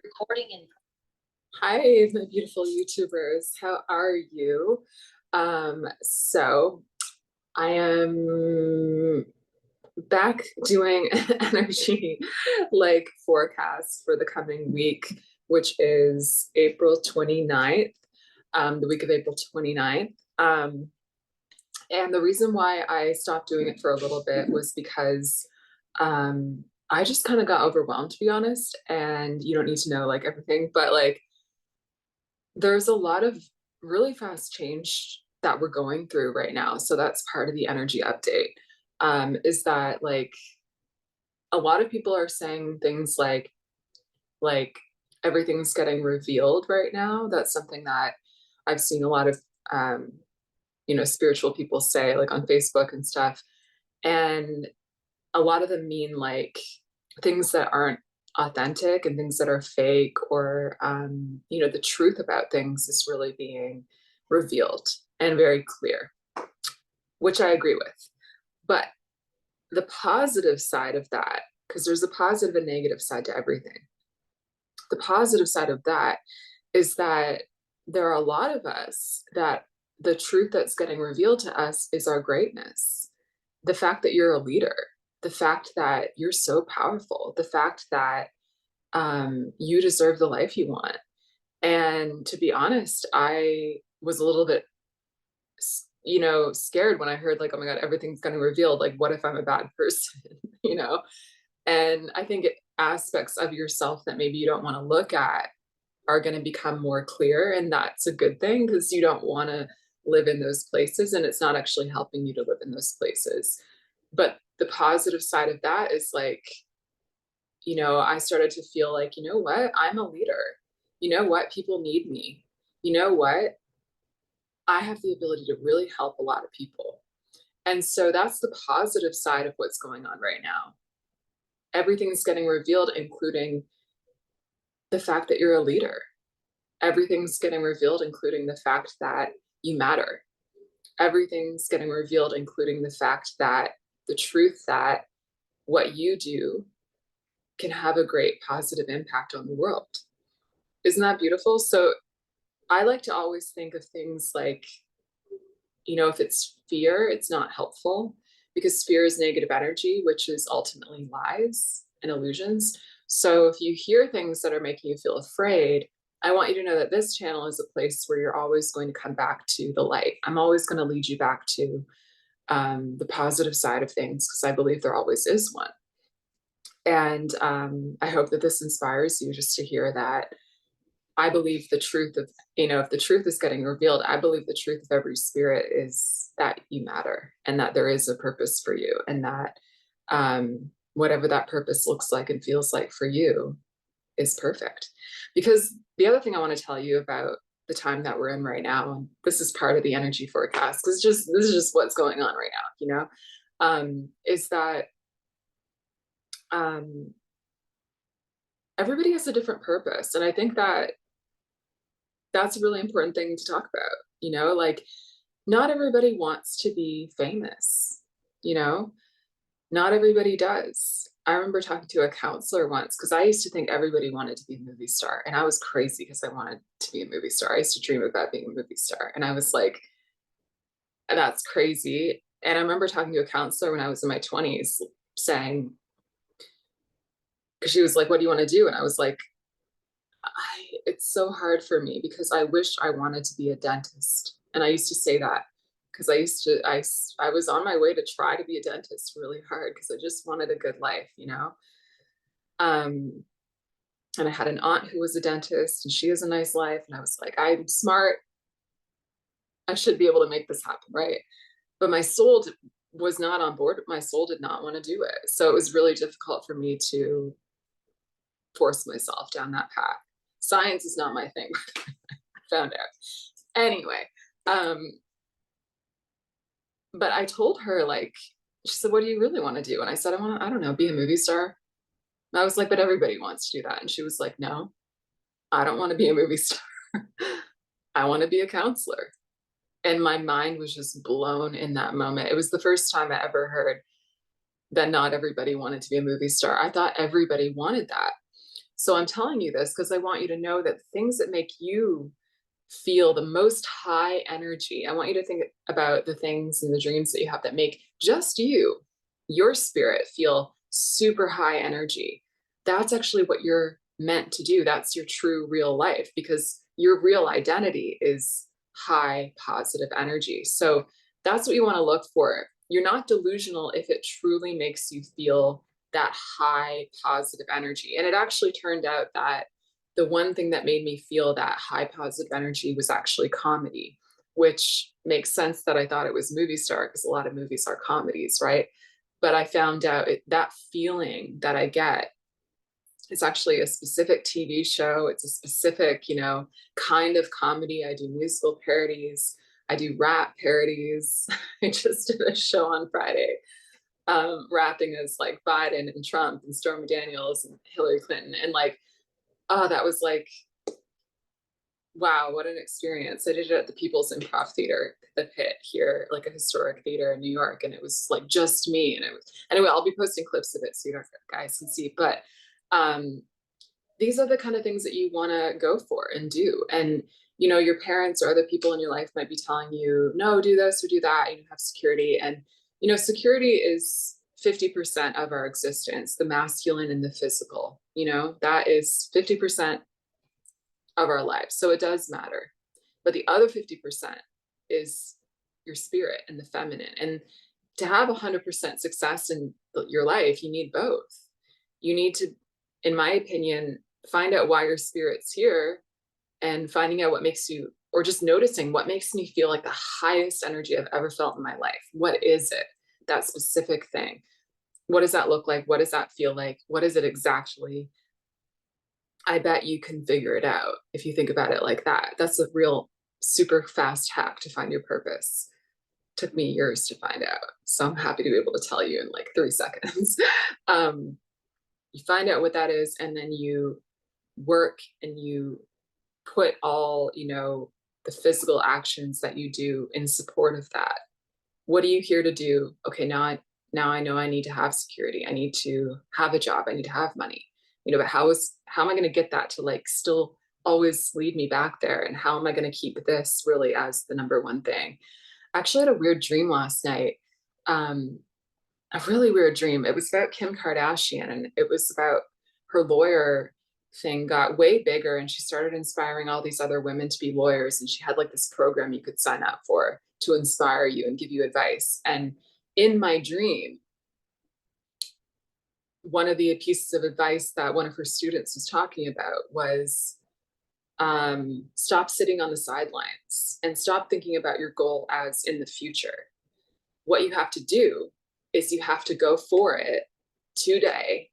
Recording in. Hi, my beautiful YouTubers. How are you? So I am back doing an energy forecast for the coming week, which is April 29th, the week of April 29th. And the reason why I stopped doing it for a little bit was because I just kind of got overwhelmed, to be honest. And you don't need to know like everything, but like there's a lot of really fast change that we're going through right now. So that's part of the energy update. Is that like a lot of people are saying things like everything's getting revealed right now. That's something that I've seen a lot of um, spiritual people say like on Facebook and stuff. And a lot of them mean like things that aren't authentic and things that are fake, or the truth about things is really being revealed and very clear, which I agree with. But the positive side of that, because there's a positive and negative side to everything, the positive side of that is that there are a lot of us that the truth that's getting revealed to us is our greatness. The fact that you're a leader, the fact that you're so powerful, the fact that you deserve the life you want. And to be honest, I was a little bit, scared when I heard like, oh my God, everything's going to reveal. Like, what if I'm a bad person? you know? And I think aspects of yourself that maybe you don't want to look at are going to become more clear. And that's a good thing because you don't want to live in those places. And it's not actually helping you to live in those places. But the positive side of that is like, I started to feel like, you know what? I'm a leader. You know what? People need me. You know what? I have the ability to really help a lot of people. And so that's the positive side of what's going on right now. Everything's getting revealed, including the fact that you're a leader. Everything's getting revealed, including the fact that you matter. Everything's getting revealed, including the fact that the truth that what you do can have a great positive impact on the world. Isn't that beautiful? So I like to always think of things like, if it's fear, it's not helpful because fear is negative energy, which is ultimately lies and illusions. So if you hear things that are making you feel afraid, I want you to know that this channel is a place where you're always going to come back to the light. I'm always going to lead you back to the positive side of things because I believe there always is one. And I hope that this inspires you just to hear that I believe the truth of, if the truth is getting revealed, I believe the truth of every spirit is that you matter and that there is a purpose for you, and that whatever that purpose looks like and feels like for you is perfect. Because the other thing I want to tell you about the time that we're in right now, and this is part of the energy forecast, because this is just what's going on right now, is that um, everybody has a different purpose. And I think that that's a really important thing to talk about. Like not everybody wants to be famous, you know, not everybody does. I remember talking to a counselor once because I used to think everybody wanted to be a movie star. And I was crazy because I wanted to be a movie star. I used to dream about being a movie star. And I was like, that's crazy. And I remember talking to a counselor when I was in my 20s saying, because she was like, what do you want to do? And I was like, it's so hard for me because I wish I wanted to be a dentist. And I used to say that because I was on my way to try to be a dentist really hard because I just wanted a good life. Um, and I had an aunt who was a dentist and she has a nice life. And I was like, I'm smart. I should be able to make this happen, right? But my soul was not on board. My soul did not want to do it. So it was really difficult for me to force myself down that path. Science is not my thing. I found out. Anyway, but I told her, like, she said, what do you really want to do? And I said, I don't know, be a movie star. And I was like, but everybody wants to do that. And she was like, no, I don't want to be a movie star. I want to be a counselor. And my mind was just blown in that moment. It was the first time I ever heard that not everybody wanted to be a movie star. I thought everybody wanted that. So I'm telling you this because I want you to know that things that make you feel the most high energy, I want you to think about the things and the dreams that you have that make just you, your spirit, feel super high energy. That's actually what you're meant to do. That's your true real life, because your real identity is high positive energy. So that's what you want to look for. You're not delusional if it truly makes you feel that high positive energy. And it actually turned out that the one thing that made me feel that high positive energy was actually comedy, which makes sense that I thought it was movie star because a lot of movies are comedies, right? But I found out that feeling that I get is actually a specific TV show. It's a specific, kind of comedy. I do musical parodies. I do rap parodies. I just did a show on Friday, rapping as like Biden and Trump and Stormy Daniels and Hillary Clinton. And like, oh, that was like, wow, what an experience. I did it at the People's Improv Theater, the Pit here, like a historic theater in New York. And it was like just me. And it was, anyway, I'll be posting clips of it so you guys can see. But um, these are the kind of things that you want to go for and do. And, your parents or other people in your life might be telling you, no, do this or do that. And you have security. And, security is 50% of our existence, the masculine and the physical, that is 50% of our lives. So it does matter. But the other 50% is your spirit and the feminine. And to have 100% success in your life, you need both. You need to, in my opinion, find out why your spirit's here, and finding out what makes you, or just noticing what makes me feel like the highest energy I've ever felt in my life. What is it? That specific thing. What does that look like? What does that feel like? What is it exactly? I bet you can figure it out if you think about it like that. That's a real super fast hack to find your purpose. Took me years to find out. So I'm happy to be able to tell you in like 3 seconds. You find out what that is, and then you work and you put all, the physical actions that you do in support of that. What are you here to do? Okay, now I know I need to have security. I need to have a job. I need to have money. But how am I going to get that to like still always lead me back there? And how am I going to keep this really as the number one thing? I actually had a weird dream last night. A really weird dream. It was about Kim Kardashian, and it was about her lawyer thing got way bigger, and she started inspiring all these other women to be lawyers. And she had like this program you could sign up for to inspire you and give you advice. And in my dream, one of the pieces of advice that one of her students was talking about was stop sitting on the sidelines and stop thinking about your goal as in the future. What you have to do is you have to go for it today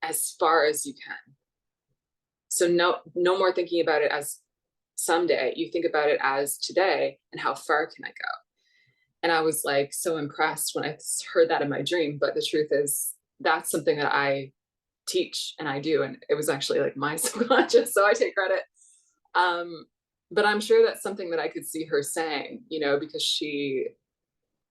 as far as you can. So no more thinking about it as someday. You think about it as today and how far can I go? And I was like so impressed when I heard that in my dream. But the truth is, that's something that I teach and I do. And it was actually like my subconscious, so I take credit. But I'm sure that's something that I could see her saying, because she,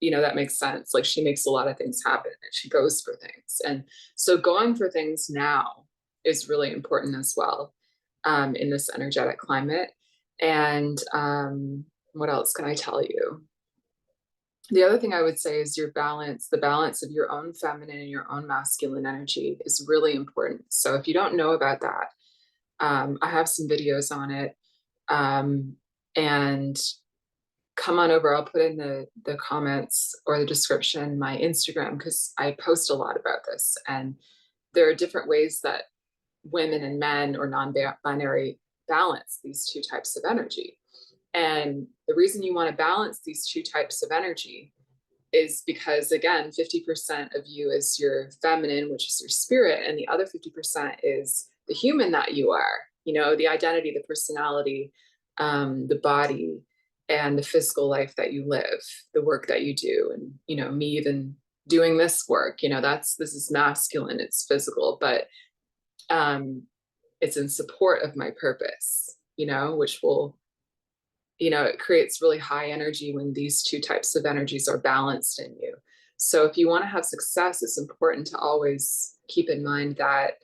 that makes sense. Like she makes a lot of things happen and she goes for things. And so going for things now is really important as well, in this energetic climate. And what else can I tell you? The other thing I would say is the balance of your own feminine and your own masculine energy is really important. So if you don't know about that, I have some videos on it, and come on over. I'll put in the comments or the description my Instagram, because I post a lot about this. And there are different ways that women and men or non-binary balance these two types of energy. And the reason you want to balance these two types of energy is because, again, 50% of you is your feminine, which is your spirit, and the other 50% is the human that you are, the identity, the personality, the body, and the physical life that you live, the work that you do. And, me even doing this work, this is masculine, it's physical, but it's in support of my purpose, which will, it creates really high energy when these two types of energies are balanced in you. So if you want to have success, it's important to always keep in mind that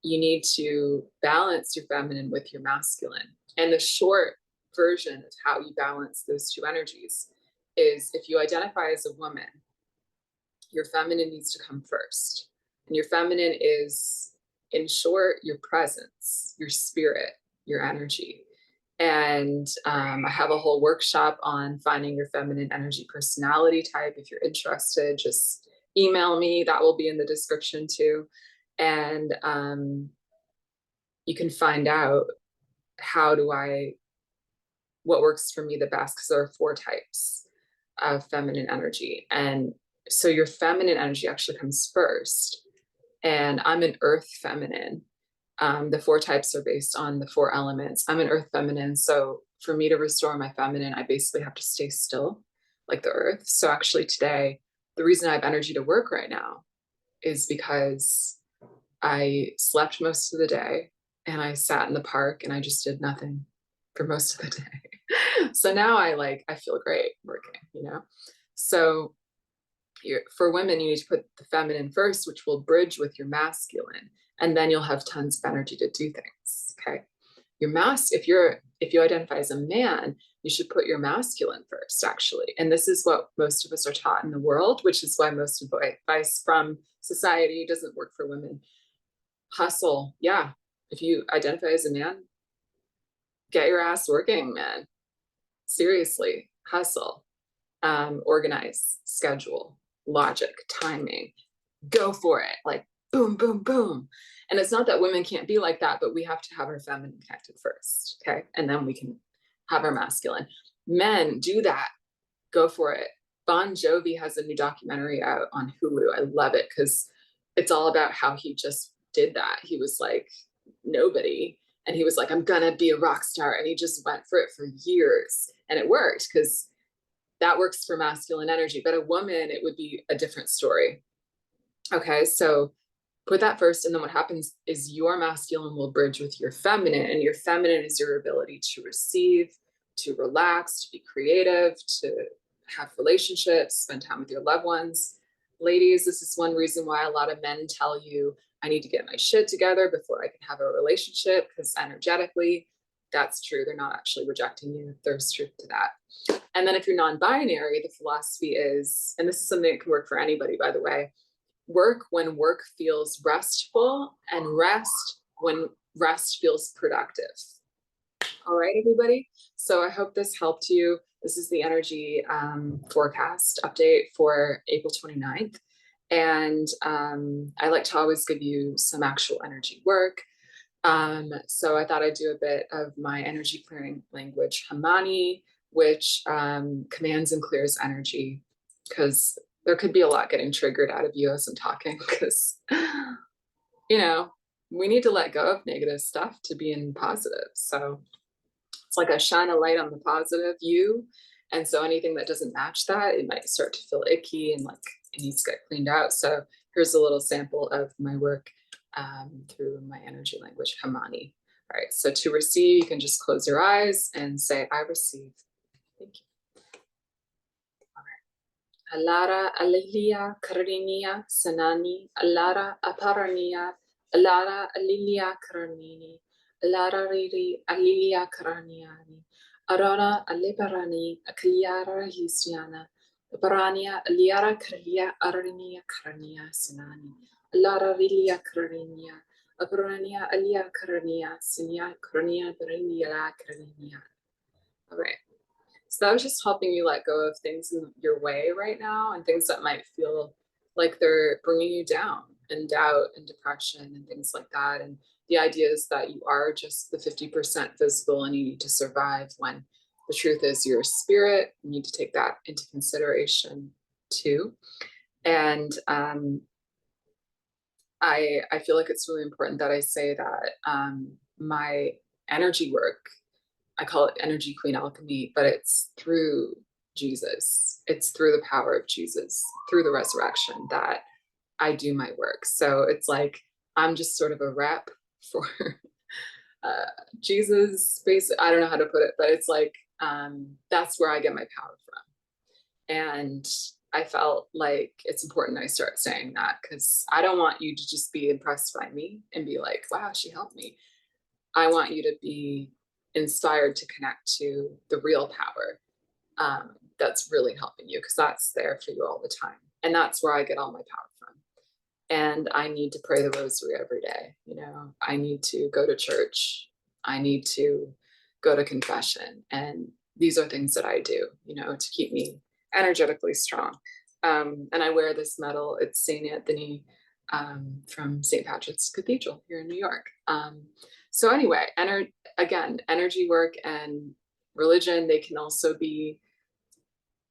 you need to balance your feminine with your masculine. And the short version of how you balance those two energies is, if you identify as a woman, your feminine needs to come first. And your feminine is, in short, your presence, your spirit, your energy. And I have a whole workshop on finding your feminine energy personality type. If you're interested, just email me. That will be in the description too. And you can find out what works for me the best, because there are 4 types of feminine energy. And so your feminine energy actually comes first. And I'm an earth feminine. The 4 types are based on the 4 elements. I'm an earth feminine. So for me to restore my feminine, I basically have to stay still like the earth. So actually today, the reason I have energy to work right now is because I slept most of the day and I sat in the park and I just did nothing for most of the day. So now I feel great working, you know? So for women, you need to put the feminine first, which will bridge with your masculine, and then you'll have tons of energy to do things. Okay. If you identify as a man, you should put your masculine first, actually. And this is what most of us are taught in the world, which is why most advice from society doesn't work for women. Hustle. Yeah. If you identify as a man, get your ass working, man. Seriously, hustle. Organize, schedule, logic, timing, go for it, like boom, boom, boom. And it's not that women can't be like that, but we have to have our feminine connected first, okay? And then we can have our masculine. Men, do that, go for it. Bon Jovi has a new documentary out on Hulu. I love it because it's all about how he just did that. He was like nobody, and he was like, I'm gonna be a rock star, and he just went for it for years, and it worked because that works for masculine energy. But a woman, it would be a different story. Okay, so put that first, and then what happens is your masculine will bridge with your feminine, and your feminine is your ability to receive, to relax, to be creative, to have relationships, spend time with your loved ones. Ladies, this is one reason why a lot of men tell you, I need to get my shit together before I can have a relationship, because energetically, that's true. They're not actually rejecting you. There's truth to that. And then if you're non-binary, the philosophy is, and this is something that can work for anybody, by the way, work when work feels restful, and rest when rest feels productive. All right, everybody. So I hope this helped you. This is the energy forecast update for April 29th. And I like to always give you some actual energy work. So I thought I'd do a bit of my energy clearing language, Hamani, which commands and clears energy, because there could be a lot getting triggered out of you as I'm talking, because, you know, we need to let go of negative stuff to be in positive. So it's like I shine a light on the positive you. And so anything that doesn't match that, it might start to feel icky and like it needs to get cleaned out. So here's a little sample of my work through my energy language, Hamani. All right, so to receive, you can just close your eyes and say, I receive. Thank you. All right. Alara alilia kariniya sanani, alara aparaniya, alara alilia karanini, alara riri alilia karaniani, arara alibarani, akliara hisiana, Barania, Liara Karia, Arania Karania Sinani, Lara Rilia Karania, Abrania, Alia Karania, Sinia Karania, Barania Karania. All right. So that was just helping you let go of things in your way right now, and things that might feel like they're bringing you down, and doubt and depression and things like that. And the idea is that you are just the 50% physical and you need to survive, when the truth is you're a spirit. You need to take that into consideration too. And I feel like it's really important that I say that my energy work, I call it energy queen alchemy, but it's through Jesus. It's through the power of Jesus, through the resurrection, that I do my work. So it's like I'm just sort of a rep for Jesus. Basically, I don't know how to put it, but it's like that's where I get my power from. And I felt like it's important I start saying that because I don't want you to just be impressed by me and be like, wow, she helped me. I want you to be inspired to connect to the real power that's really helping you because that's there for you all the time. And that's where I get all my power from. And I need to pray the rosary every day. You know, I need to go to church. I need to go to confession. And these are things that I do, you know, to keep me energetically strong. And I wear this medal. It's St. Anthony from St. Patrick's Cathedral here in New York. So anyway, again, energy work and religion, they can also be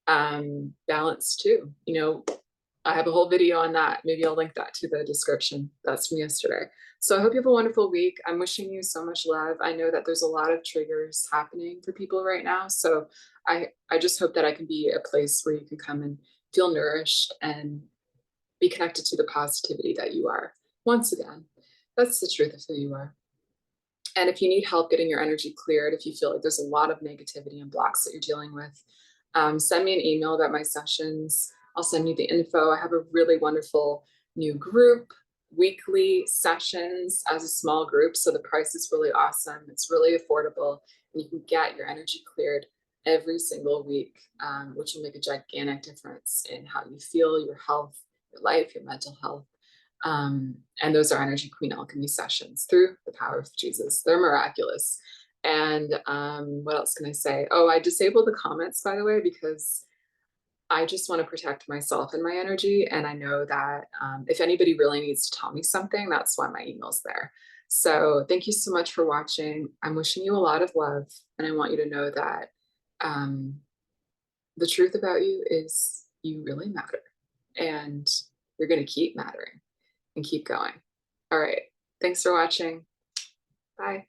balanced too. You know, I have a whole video on that. Maybe I'll link that to the description. That's from yesterday. So I hope you have a wonderful week. I'm wishing you so much love. I know that there's a lot of triggers happening for people right now. So I just hope that I can be a place where you can come and feel nourished and be connected to the positivity that you are. Once again, that's the truth of who you are. And if you need help getting your energy cleared, if you feel like there's a lot of negativity and blocks that you're dealing with, send me an email about my sessions. I'll send you the info. I have a really wonderful new group, weekly sessions as a small group. So the price is really awesome. It's really affordable. And you can get your energy cleared every single week, which will make a gigantic difference in how you feel, your health, your life, your mental health. And those are Energy Queen Alchemy sessions through the power of Jesus. They're miraculous. And what else can I say? Oh, I disabled the comments, by the way, because I just want to protect myself and my energy. And I know that if anybody really needs to tell me something, that's why my email's there. So thank you so much for watching. I'm wishing you a lot of love. And I want you to know that the truth about you is you really matter. And you're going to keep mattering and keep going. All right. Thanks for watching. Bye.